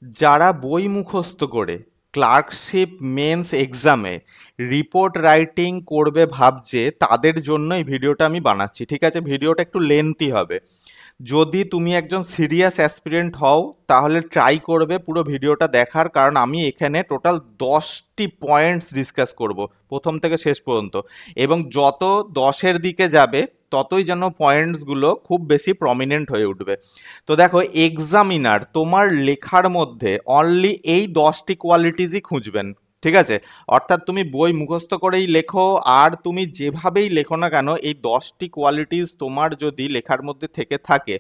যারা বই মুখস্থ করে ক্লার্কশিপ মেন্স এক্সামে রিপোর্ট রাইটিং করবে ভাবছে, তাদের জন্য এই ভিডিওটা আমি বানাচ্ছি। ঠিক আছে, ভিডিওটা একটু লেন্থি হবে। যদি তুমি একজন সিরিয়াস অ্যাসপিরেন্ট হও তাহলে ট্রাই করবে পুরো ভিডিওটা দেখার, কারণ আমি এখানে টোটাল 10টি পয়েন্টস ডিসকাস করব প্রথম থেকে শেষ পর্যন্ত, এবং যত 10-এর দিকে যাবে ততই যেন পয়েন্টসগুলো খুব বেশি প্রমিনেন্ট হয়ে উঠবে। তো দেখো, এক্সামিনার তোমার লেখার মধ্যে অনলি এই 10টি কোয়ালিটিসই খুঁজবেন। ঠিক আছে, অর্থাৎ তুমি বই মুখস্থ করেই লেখো আর তুমি যেভাবেই লেখো না কেন, এই 10টি কোয়ালিটিস তোমার যদি লেখার মধ্যে থেকে থাকে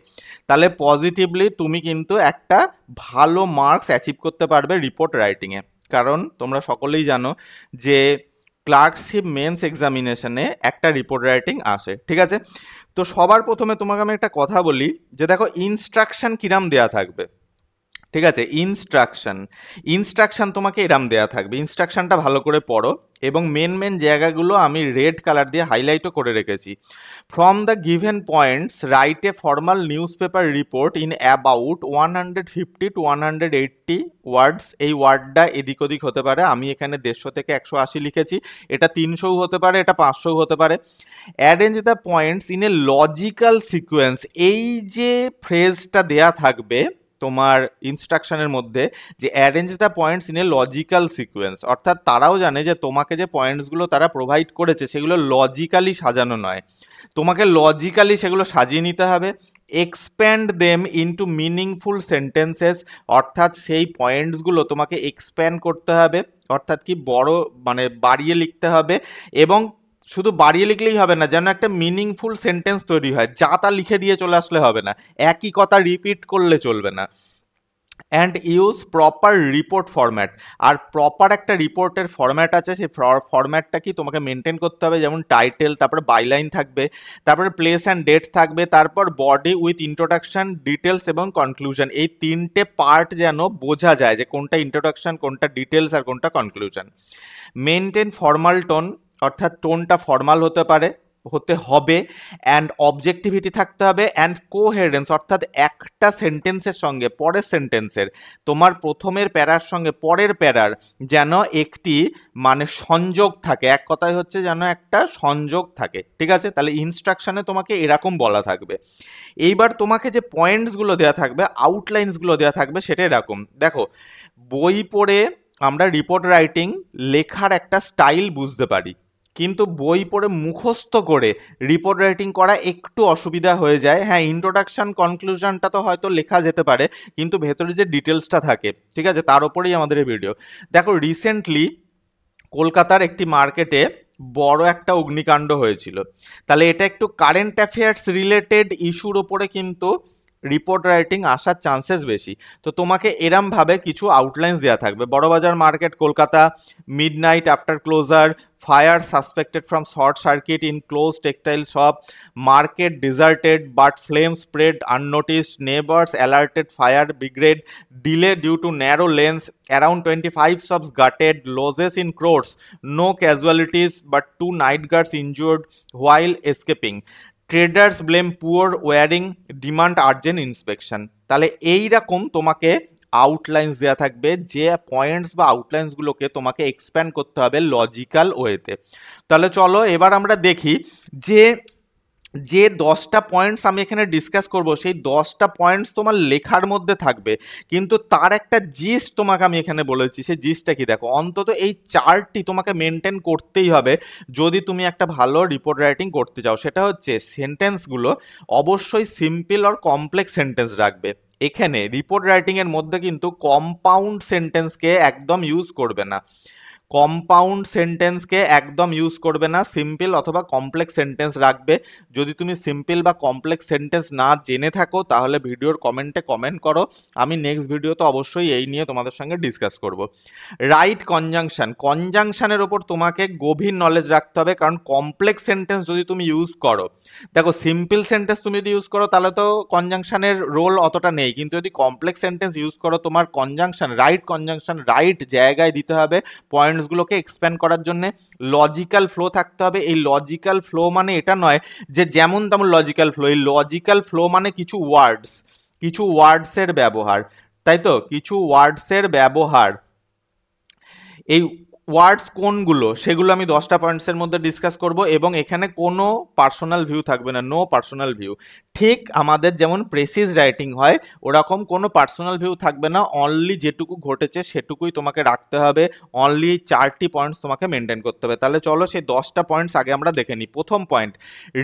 তাহলে পজিটিভলি তুমি কিন্তু একটা ভালো মার্কস অ্যাচিভ করতে পারবে রিপোর্ট রাইটিংয়ে। কারণ তোমরা সকলেই জানো যে ক্লার্কশিপ মেন্স এক্সামিনেশনে একটা রিপোর্ট রাইটিং আসে। ঠিক আছে, তো সবার প্রথমে তোমাকে আমি একটা কথা বলি যে দেখো, ইনস্ট্রাকশন কিরাম দেয়া থাকবে। ঠিক আছে, ইনস্ট্রাকশন তোমাকে এরাম দেয়া থাকবে। ইনস্ট্রাকশনটা ভালো করে পড়ো, এবং মেন জায়গাগুলো আমি রেড কালার দিয়ে হাইলাইটও করে রেখেছি। From the given points write a formal news paper report in about 150 to 180 ওয়ার্ডস। এই ওয়ার্ডটা এদিক ওদিক হতে পারে, আমি এখানে 150 থেকে 180 লিখেছি, এটা 300 হতে পারে, এটা 500 হতে পারে। Arrange the points in a logical sequence. এই যে ফ্রেজটা দেয়া থাকবে তোমার ইনস্ট্রাকশনের মধ্যে, যে arrange the points in a logical sequence, অর্থাৎ তারাও জানে যে তোমাকে যে পয়েন্টসগুলো তারা প্রোভাইড করেছে সেগুলো লজিক্যালি সাজানো নয়, তোমাকে লজিক্যালি সেগুলো সাজিয়ে নিতে হবে। Expand them into meaningful sentences, অর্থাৎ সেই পয়েন্টসগুলো তোমাকে এক্সপ্যান্ড করতে হবে, অর্থাৎ কি বড় মানে বাড়িয়ে লিখতে হবে, এবং শুধু বাড়িয়ে লিখলেই হবে না, যেন একটা মিনিংফুল সেন্টেন্স তৈরি হয়, যা তা লিখে দিয়ে চলে আসলে হবে না, একই কথা রিপিট করলে চলবে না। And use proper report format. আর প্রপার একটা রিপোর্টের ফরম্যাট আছে, সেই ফরম্যাটটা কি তোমাকে মেনটেন করতে হবে, যেমন টাইটেল, তারপরে বাইলাইন থাকবে, তারপরে প্লেস অ্যান্ড ডেট থাকবে, তারপর বডি উইথ ইন্ট্রোডাকশন, ডিটেলস এবং কনক্লুশন। এই তিনটে পার্ট যেন বোঝা যায় যে কোনটা ইন্ট্রোডাকশন, কোনটা ডিটেলস আর কোনটা কনক্লুশন। মেনটেন ফর্মাল টোন, অর্থাৎ টোনটা ফর্মাল হতে হবে। অ্যান্ড অবজেক্টিভিটি থাকতে হবে। অ্যান্ড কোহেরেন্স, অর্থাৎ একটা সেন্টেন্সের সঙ্গে পরের সেন্টেন্সের, তোমার প্রথমের প্যারার সঙ্গে পরের প্যারার যেন একটি মানে সংযোগ থাকে, এক কথায় হচ্ছে যেন একটা সংযোগ থাকে। ঠিক আছে, তাহলে ইনস্ট্রাকশনে তোমাকে এরকম বলা থাকবে। এইবার তোমাকে যে পয়েন্টসগুলো দেওয়া থাকবে, আউটলাইন্সগুলো দেওয়া থাকবে, সেটা এরকম। দেখো, বই পড়ে আমরা রিপোর্ট রাইটিং লেখার একটা স্টাইল বুঝতে পারি, কিন্তু বই পড়ে মুখস্থ করে রিপোর্ট রাইটিং করা একটু অসুবিধা হয়ে যায়। হ্যাঁ, ইন্ট্রোডাকশন কনক্লুশনটা তো হয়তো লেখা যেতে পারে, কিন্তু ভেতরে যে ডিটেলসটা থাকে, ঠিক আছে, তার উপরেই আমাদের এই ভিডিও। দেখো, রিসেন্টলি কলকাতার একটি মার্কেটে বড় একটা অগ্নিকাণ্ড হয়েছিল, তাহলে এটা একটু কারেন্ট অ্যাফেয়ার্স রিলেটেড ইস্যুর ওপরে কিন্তু রিপোর্ট রাইটিং আসার চান্সেস বেশি। তো তোমাকে এরমভাবে কিছু আউটলাইন্স দেওয়া থাকবে। Burrabazar market, Kolkata, midnight after closure, fire suspected from short circuit in close textile shop, market deserted but flame spread unnoticed, neighbours alerted fire brigade, delay due to narrow lanes, around 25 shops gutted, losses in crores, no casualties but 2 night guards injured while escaping, traders blame poor wearing, demand urgent inspection। তাহলে এইরকম তোমাকে outlines দেওয়া থাকবে, যে points বা আউটলাইন্সগুলোকে তোমাকে expand করতে হবে লজিক্যাল ওয়েতে। তাহলে চলো এবার আমরা দেখি যে যে 10টা পয়েন্টস আমি এখানে ডিসকাস করব, সেই 10টা পয়েন্টস তোমার লেখার মধ্যে থাকবে, কিন্তু তার একটা জিস্ট তোমাকে আমি এখানে বলেছি। সেই জিস্টটা কি, দেখো, অন্তত এই 4টি তোমাকে মেনটেন করতেই হবে যদি তুমি একটা ভালো রিপোর্ট রাইটিং করতে চাও। সেটা হচ্ছে, সেন্টেন্সগুলো অবশ্যই সিম্পল আর কমপ্লেক্স সেন্টেন্স রাখবে। এখানে রিপোর্ট রাইটিং এর মধ্যে কিন্তু কম্পাউন্ড সেন্টেন্সকে একদম ইউজ করবে না, সিম্পল অথবা কমপ্লেক্স সেন্টেন্স রাখবে। যদি তুমি সিম্পল বা কমপ্লেক্স সেন্টেন্স না জেনে থাকো তাহলে ভিডিওর কমেন্টে কমেন্ট করো, আমি নেক্সট ভিডিওতে অবশ্যই এই নিয়ে তোমাদের সঙ্গে ডিসকাস করব। রাইট কনজাংশনের ওপর তোমাকে গভীর নলেজ রাখতে হবে, কারণ কমপ্লেক্স সেন্টেন্স যদি তুমি ইউজ করো, দেখো, সিম্পল সেন্টেন্স তুমি যদি ইউজ করো তাহলে তো কনজাংশনের রোল অতটা নেই, কিন্তু যদি কমপ্লেক্স সেন্টেন্স ইউজ করো, তোমার কনজাংশন রাইট জায়গায় দিতে হবে পয়েন্টসগুলোকে এক্সপ্যান্ড করার জন্য। লজিক্যাল ফ্লো থাকতে হবে। এই লজিক্যাল ফ্লো মানে এটা নয় যে যেমন তেমন লজিক্যাল ফ্লো, এই লজিক্যাল ফ্লো মানে কিছু ওয়ার্ডসের ব্যবহার। তাই তো? কিছু ওয়ার্ডসের ব্যবহার, এই ওয়ার্ডস কোনগুলো সেগুলো আমি 10টা পয়েন্টসের মধ্যে ডিসকাস করব, এবং এখানে কোনো পার্সোনাল ভিউ থাকবে না, নো পার্সোনাল ভিউ। ঠিক আমাদের যেমন প্রেসিজ রাইটিং হয় ওরকম কোনো পার্সোনাল ভিউ থাকবে না, অনলি যেটুকু ঘটেছে সেটুকুই তোমাকে রাখতে হবে, অনলি 4টি পয়েন্টস তোমাকে মেনটেন করতে হবে। তাহলে চলো সেই 10টা পয়েন্টস আগে আমরা দেখে নিই। প্রথম point,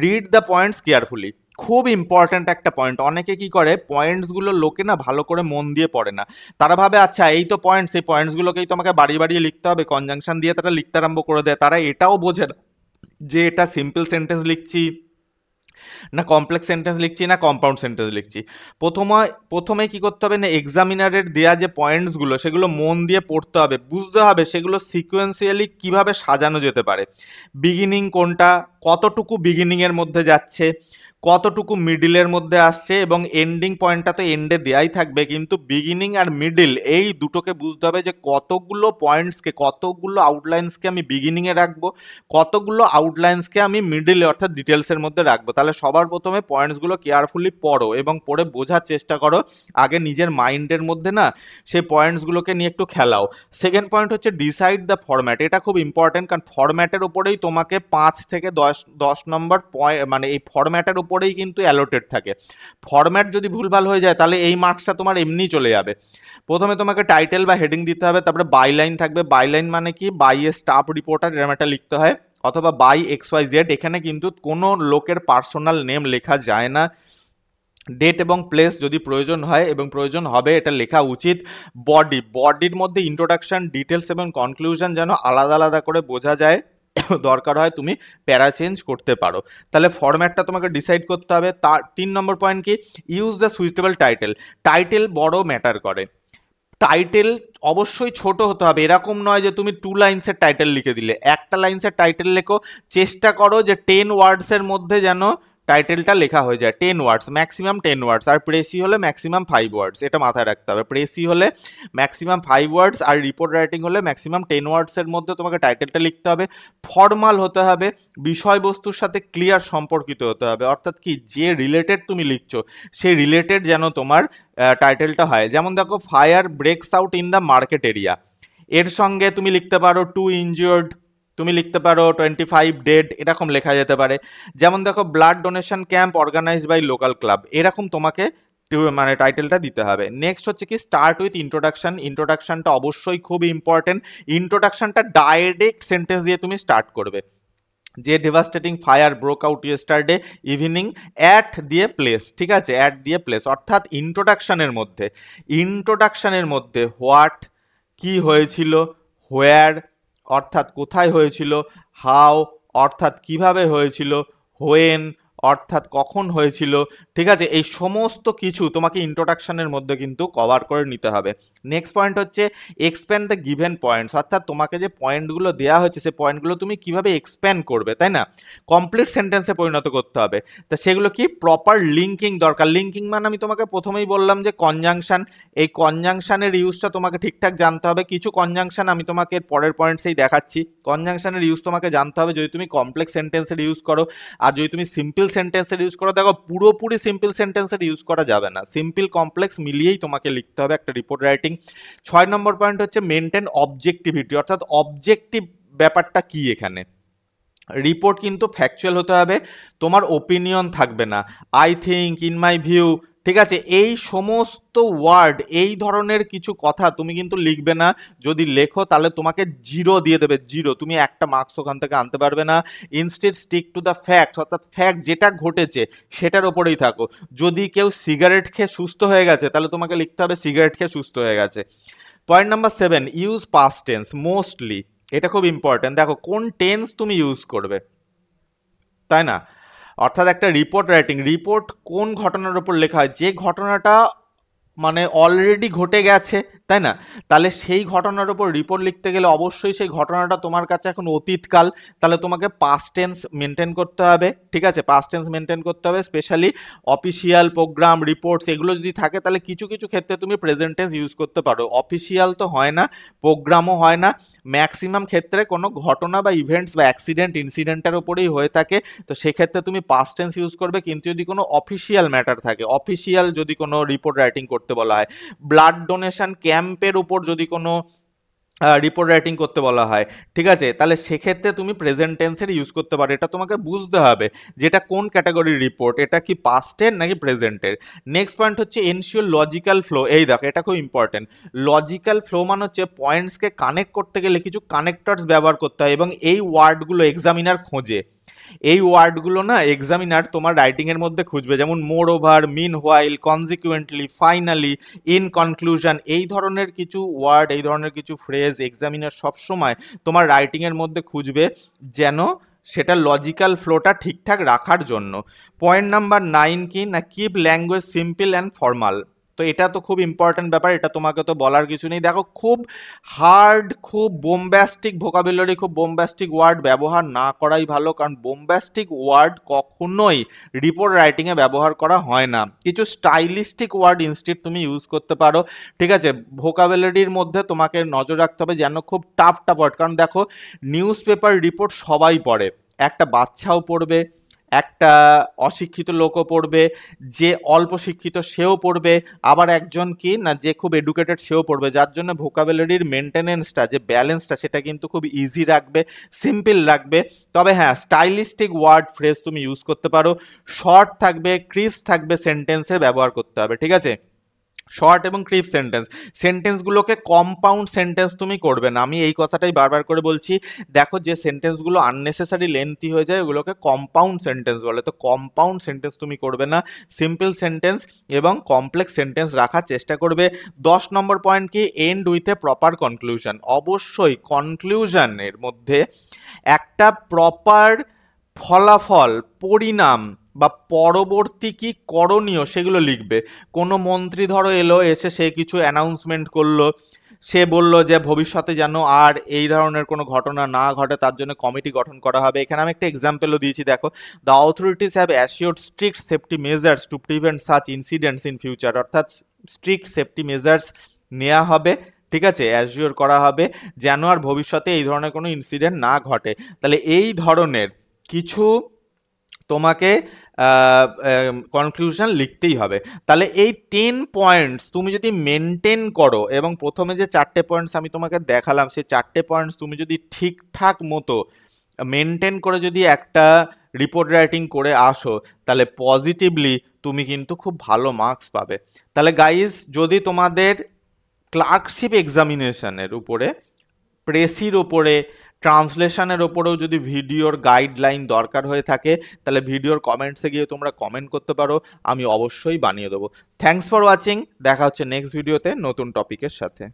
read the points carefully. খুব ইম্পর্ট্যান্ট একটা পয়েন্ট। অনেকে কি করে, পয়েন্টসগুলো লোকে না ভালো করে মন দিয়ে পড়ে না। তারা ভাবে আচ্ছা এই তো পয়েন্টস, এই পয়েন্টসগুলোকেই তোমাকে বাড়িয়ে বাড়িয়ে লিখতে হবে, কনজাংশন দিয়ে তারা লিখতে আরম্ভ করে দেয়। তারা এটাও বোঝে না যে এটা সিম্পল সেন্টেন্স লিখছি না কমপ্লেক্স সেন্টেন্স লিখছি না কম্পাউন্ড সেন্টেন্স লিখছি। প্রথমে কি করতে হবে না, এক্সামিনারের দেয়া যে পয়েন্টসগুলো সেগুলো মন দিয়ে পড়তে হবে, বুঝতে হবে সেগুলো সিকোয়েন্সিয়ালি কিভাবে সাজানো যেতে পারে। বিগিনিং কোনটা, কতটুকু বিগিনিংয়ের মধ্যে যাচ্ছে, কতটুকু মিডিলের মধ্যে আসছে, এবং এন্ডিং পয়েন্টটা তো এন্ডে দেয়াই থাকবে, কিন্তু বিগিনিং আর মিডিল এই দুটোকে বুঝতে হবে যে কতগুলো পয়েন্টসকে, কতগুলো আউটলাইন্সকে আমি বিগিনিংয়ে রাখবো, কতগুলো আউটলাইন্সকে আমি মিডিলে অর্থাৎ ডিটেলসের মধ্যে রাখবো। তাহলে সবার প্রথমে পয়েন্টসগুলো কেয়ারফুলি পড়ো এবং পড়ে বোঝার চেষ্টা করো, আগে নিজের মাইন্ডের মধ্যে না সেই পয়েন্টসগুলোকে নিয়ে একটু খেলাও। সেকেন্ড পয়েন্ট হচ্ছে ডিসাইড দ্য ফরম্যাট। এটা খুব ইম্পর্টেন্ট, কারণ ফরম্যাটের উপরেই তোমাকে 5 থেকে 10 নম্বর পয়েন্ট, মানে এই ফরম্যাটের উপরেই কিন্তু অ্যালোটেড থাকে। ফরম্যাট যদি ভুলভাল হয়ে যায় তাহলে এই মার্কসটা তোমার এমনিই চলে যাবে। প্রথমে তোমাকে টাইটেল বা হেডিং দিতে হবে, তারপরে বাইলাইন থাকবে। বাইলাইন মানে কি, বাই এ স্টাফ রিপোর্টার, এরকম একটা লিখতে হয়, অথবা বাই XYZ। এখানে কিন্তু কোনো লোকের পার্সোনাল নেম লেখা যায় না। ডেট এবং প্লেস যদি প্রয়োজন হয় এবং প্রয়োজন হবে এটা লেখা উচিত। বডির মধ্যে ইন্ট্রোডাকশন, ডিটেলস এবং কনক্লুশন যেন আলাদা আলাদা করে বোঝা যায়, দরকার হয় তুমি প্যারা চেঞ্জ করতে পারো। তাহলে ফরম্যাটটা তোমাকে ডিসাইড করতে হবে। তার 3 নম্বর পয়েন্ট কি, use the suitable title. Title বড় ম্যাটার করে। টাইটেল অবশ্যই ছোট হতে হবে, এরকম নয় যে তুমি 2 লাইন্সের টাইটেল লিখে দিলে। একটা লাইন্সের টাইটেল লেখো, চেষ্টা করো যে 10 ওয়ার্ডসের মধ্যে যেন টাইটেলটা লেখা হয়ে যায়। 10 ওয়ার্ডস, ম্যাক্সিমাম 10 ওয়ার্ডস, আর প্রেসি হলে ম্যাক্সিমাম 5 ওয়ার্ডস, এটা মাথায় রাখতে হবে। প্রেসি হলে ম্যাক্সিমাম 5 ওয়ার্ডস, আর রিপোর্ট রাইটিং হলে ম্যাক্সিমাম 10 ওয়ার্ডসের মধ্যে তোমাকে টাইটেলটা লিখতে হবে। ফর্মাল হতে হবে, বিষয়বস্তুর সাথে ক্লিয়ার সম্পর্কিত হতে হবে, অর্থাৎ কি যে রিলেটেড তুমি লিখছো সেই রিলেটেড যেন তোমার টাইটেলটা হয়। যেমন দেখো, fire ব্রেকস out in the market area, এর সঙ্গে তুমি লিখতে পারো 2 ইনজিওর্ড, তুমি লিখতে পারো 25 ডেড, এরকম লেখা যেতে পারে। যেমন দেখো, blood donation camp organise by local club, এরকম তোমাকে মানে টাইটেলটা দিতে হবে। নেক্সট হচ্ছে কি, স্টার্ট উইথ ইন্ট্রোডাকশন। ইন্ট্রোডাকশনটা অবশ্যই খুব ইম্পর্টেন্ট। ইন্ট্রোডাকশনটা ডাইরেক্ট সেন্টেন্স দিয়ে তুমি স্টার্ট করবে, যে devastating fire broke out yesterday evening at দিয়ে প্লেস, ঠিক আছে, অ্যাট দিয়ে প্লেস। অর্থাৎ ইন্ট্রোডাকশনের মধ্যে হোয়াট, কি হয়েছিল, হোয়ার অর্থাৎ কোথায় হয়েছিল, হাউ অর্থাৎ কিভাবে হয়েছিল, হোয়েন অর্থাৎ কখন হয়েছিল, ঠিক আছে, এই সমস্ত কিছু তোমাকে ইন্ট্রোডাকশনের মধ্যে কিন্তু কভার করে নিতে হবে। নেক্সট পয়েন্ট হচ্ছে এক্সপ্যান্ড দ্য গিভেন পয়েন্টস, অর্থাৎ তোমাকে যে পয়েন্টগুলো দেওয়া হয়েছে সেই পয়েন্টগুলো তুমি কিভাবে এক্সপ্যান্ড করবে, তাই না, কমপ্লিট সেন্টেন্সে পরিণত করতে হবে। তা সেগুলো কি, প্রপার লিঙ্কিং দরকার। লিঙ্কিং মানে আমি তোমাকে প্রথমেই বললাম যে কনজাংশন, এই কনজাংশনের ইউজটা তোমাকে ঠিকঠাক জানতে হবে। কিছু কনজাংশন আমি তোমাকে পরের পয়েন্টসেই দেখাচ্ছি। কনজাংশনের ইউজ তোমাকে জানতে হবে যদি তুমি কমপ্লেক্স সেন্টেন্সের ইউজ করো, আর যদি তুমি সিম্পল সেন্টেন্সের ইউজ করো। দেখো, পুরোপুরি সিম্পল সেন্টেন্সের ইউজ করা যাবে না, সিম্পল কমপ্লেক্স মিলিয়েই তোমাকে লিখতে হবে একটা রিপোর্ট রাইটিং। 6 নম্বর পয়েন্ট হচ্ছে মেনটেন অবজেক্টিভিটি, অর্থাৎ অবজেক্টিভ ব্যাপারটা কি এখানে। রিপোর্ট কিন্তু ফ্যাকচুয়াল হতে হবে, তোমার ওপিনিয়ন থাকবে না, I think, in my view, ঠিক আছে, এই সমস্ত ওয়ার্ড, এই ধরনের কিছু কথা তুমি কিন্তু লিখবে না। যদি লেখো তাহলে তোমাকে 0 দিয়ে দেবে, 0, তুমি একটা মার্কস ওখান থেকে আনতে পারবে না। Instead stick to the facts, অর্থাৎ ফ্যাক্ট যেটা ঘটেছে সেটার ওপরেই থাকো। যদি কেউ সিগারেট খেয়ে সুস্থ হয়ে গেছে তাহলে তোমাকে লিখতে হবে সিগারেট খেয়ে সুস্থ হয়ে গেছে। Point number 7, use past tense mostly, এটা খুব ইম্পর্টেন্ট। দেখো কোন টেন্স তুমি ইউজ করবে, তাই না, অর্থাৎ একটা রিপোর্ট রাইটিং, রিপোর্ট কোন ঘটনার উপর লেখা হয়, যে ঘটনাটা মানে অলরেডি ঘটে গেছে তাই না? তাহলে সেই ঘটনার উপর রিপোর্ট লিখতে গেলে অবশ্যই সেই ঘটনাটা তোমার কাছে এখন অতীতকাল, তাহলে তোমাকে পাস্ট টেন্স মেনটেন করতে হবে, ঠিক আছে? পাস্ট টেন্স মেনটেন করতে হবে, স্পেশালি অফিসিয়াল প্রোগ্রাম রিপোর্টস এগুলো যদি থাকে তাহলে কিছু কিছু ক্ষেত্রে তুমি প্রেজেন্ট টেন্স ইউজ করতে পারো। অফিসিয়াল তো হয় না, প্রোগ্রামও হয় না, ম্যাক্সিমাম ক্ষেত্রে কোনো ঘটনা বা ইভেন্টস বা অ্যাক্সিডেন্ট ইনসিডেন্টের ওপরেই হয়ে থাকে, তো সেক্ষেত্রে তুমি পাস্ট টেন্স ইউজ করবে। কিন্তু যদি কোনো অফিসিয়াল ম্যাটার থাকে, অফিসিয়াল যদি কোনো রিপোর্ট রাইটিং করতে বলা হয়, ব্লাড ডোনেশন ক্যাম্পের উপর যদি কোনো রিপোর্ট রাইটিং করতে বলা হয়, ঠিক আছে, তাহলে সেক্ষেত্রে তুমি প্রেজেন্ট টেন্সের ইউজ করতে পারো। এটা তোমাকে বুঝতে হবে যেটা কোন ক্যাটাগরির রিপোর্ট, এটা কি পাস্টের নাকি প্রেজেন্টের। নেক্সট পয়েন্ট হচ্ছে এনশিওর লজিক্যাল ফ্লো। এই দেখো এটা খুব ইম্পর্টেন্ট। লজিক্যাল ফ্লো মানে হচ্ছে পয়েন্টসকে কানেক্ট করতে গেলে কিছু কানেক্টরস ব্যবহার করতে হয়, এবং এই ওয়ার্ডগুলো এক্সামিনার খোঁজে। এই ওয়ার্ডগুলো না এক্সামিনার তোমার রাইটিংয়ের মধ্যে খুঁজবে, যেমন moreover, meanwhile, consequently, finally, in conclusion, এই ধরনের কিছু ওয়ার্ড, এই ধরনের কিছু ফ্রেজ এক্সামিনার সবসময় তোমার রাইটিংয়ের মধ্যে খুঁজবে, যেন সেটা লজিক্যাল ফ্লোটা ঠিকঠাক রাখার জন্য। পয়েন্ট নাম্বার 9 কি না, keep language simple and formal. তো এটা তো খুব ইম্পর্টেন্ট ব্যাপার, এটা তোমাকে তো বলার কিছু নেই। দেখো খুব হার্ড, খুব বোমব্যাস্টিক ভোকাবুলারি, খুব বোমব্যাস্টিক ওয়ার্ড ব্যবহার না করাই ভালো, কারণ বোমব্যাস্টিক ওয়ার্ড কখনোই রিপোর্ট রাইটিংয়ে ব্যবহার করা হয় না। কিছু স্টাইলিস্টিক ওয়ার্ড ইনস্টিট তুমি ইউজ করতে পারো, ঠিক আছে? ভোকাবুলারির মধ্যে তোমাকে নজর রাখতে হবে যেন খুব টাফ টাফ ওয়ার্ড, কারণ দেখো নিউজ পেপার রিপোর্ট সবাই পড়ে, একটা বাচ্চাও পড়বে, একটা অশিক্ষিত লোকও পড়বে, যে অল্প শিক্ষিত সেও পড়বে, আবার একজন কি না যে খুব এডুকেটেড সেও পড়বে, যার জন্য ভোকাবুলারির মেনটেনেন্সটা, যে ব্যালেন্সটা, সেটা কিন্তু খুব ইজি রাখবে, সিম্পল রাখবে। তবে হ্যাঁ, স্টাইলিস্টিক ওয়ার্ড ফ্রেজ তুমি ইউজ করতে পারো, শর্ট থাকবে, ক্রিস্প থাকবে, সেন্টেন্সে ব্যবহার করতে হবে, ঠিক আছে? শর্ট এবং ক্রিপ সেন্টেন্স, সেন্টেন্সগুলোকে কম্পাউন্ড সেন্টেন্স তুমি করবে না। আমি এই কথাটাই বারবার করে বলছি, দেখো যে সেন্টেন্সগুলো আননেসেসারি লেন্থি হয়ে যায় ওগুলোকে কম্পাউন্ড সেন্টেন্স বলে, তো কম্পাউন্ড সেন্টেন্স তুমি করবে না, সিম্পল সেন্টেন্স এবং কমপ্লেক্স সেন্টেন্স রাখার চেষ্টা করবে। 10 নম্বর পয়েন্ট কি, end with a proper conclusion. অবশ্যই কনক্লুশনের মধ্যে একটা প্রপার ফলাফল, পরিণাম বা পরবর্তী কি করণীয় সেগুলো লিখবে। কোনো মন্ত্রী ধরো এলো, এসে সে কিছু অ্যানাউন্সমেন্ট করলো, সে বলল যে ভবিষ্যতে যেন আর এই ধরনের কোনো ঘটনা না ঘটে তার জন্য কমিটি গঠন করা হবে। এখানে আমি একটা এক্সাম্পলও দিয়েছি, দেখো, the authorities have assured strict safety measures to prevent such incidents in future. অর্থাৎ স্ট্রিক্ট সেফটি মেজার্স নেওয়া হবে, ঠিক আছে, অ্যাসিওর করা হবে যেন আর ভবিষ্যতে এই ধরনের কোনো ইনসিডেন্ট না ঘটে। তাহলে এই ধরনের কিছু তোমাকে কনক্লুশন লিখতেই হবে। তাহলে এই 10 পয়েন্টস তুমি যদি মেনটেন করো, এবং প্রথমে যে 4টে পয়েন্টস আমি তোমাকে দেখালাম সেই 4টে পয়েন্টস তুমি যদি ঠিকঠাক মতো মেনটেন করে যদি একটা রিপোর্ট রাইটিং করে আসো, তাহলে পজিটিভলি তুমি কিন্তু খুব ভালো মার্কস পাবে। তাহলে গাইজ, যদি তোমাদের ক্লার্কশিপ এক্সামিনেশনের উপরে, প্রেসির ওপরে, ট্রান্সলেশনের ওপরেও যদি ভিডিওর গাইডলাইন দরকার হয়ে থাকে, তাহলে ভিডিওর কমেন্টসে গিয়ে তোমরা কমেন্ট করতে পারো, আমি অবশ্যই বানিয়ে দেবো। থ্যাঙ্কস ফর ওয়াচিং, দেখা হচ্ছে নেক্সট ভিডিওতে নতুন টপিকের সাথে।